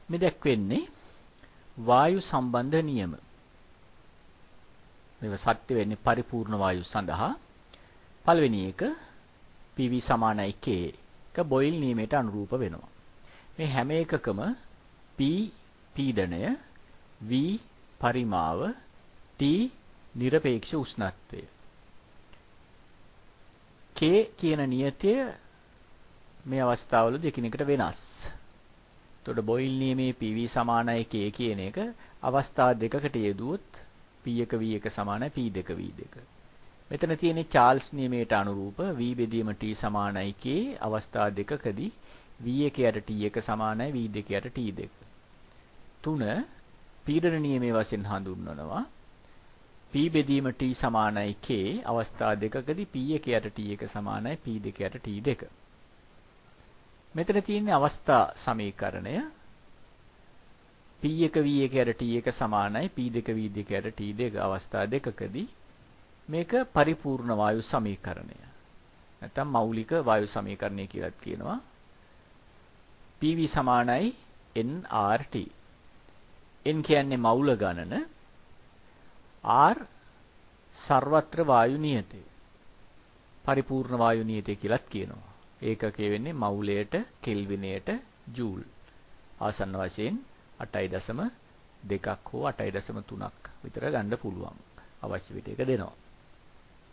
මේ දැක්වෙන්නේ වායු සම්බන්ධ නියම. මේව සත්‍ය වෙන්නේ පරිපූර්ණ වායු සඳහා. පළවෙනි එක PV සමානයි K එක බොයිල් නියමයට අනුරූප වෙනවා. මේ හැම එකකම P පීඩනය, V පරිමාව, T නිරපේක්ෂ උෂ්ණත්වය. K කියන නියතය මේ අවස්ථාවවලදී එකිනෙකට වෙනස්. එතකොට බොයිල් නියමයේ PV සමානයි K කියන එක අවස්ථා දෙකකට යෙදුවොත් P1 V1 සමානයි P2 V2. මෙතන තියෙන්නේ චාල්ස් නියමයට අනුරූප V බෙදීම T සමානයි K අවස්ථා දෙකකදී V1 යට T1 සමානයි V2 යට T2. 3 පීඩන නියමයේ වශයෙන් හඳුන්වනවා P බෙදීම T සමානයි K අවස්ථා දෙකකදී P1 යට T1 සමානයි P2 යට T2. මෙතන තියෙන්නේ අවස්ථා සමීකරණය P1 V1 යට T1 සමානයි P2 V2 යට T2 අවස්ථා දෙකකදී මේක පරිපූර්ණ වායු සමීකරණය. නැත්නම් මෞලික වායු සමීකරණය කියලා කියනවා. PV සමානයි nRT. n කියන්නේ මවුල ගණන. R සර්වත්‍ර වායු නියතය. පරිපූර්ණ වායු නියතය කියලාත් කියනවා. ඒකකයේ වෙන්නේ මවුලයට, කෙල්විනයට, ජූල්. ආසන්න වශයෙන් 8.2ක් හෝ 8.3ක් විතර ගන්න පුළුවන්. අවශ්‍ය විට ඒක දෙනවා.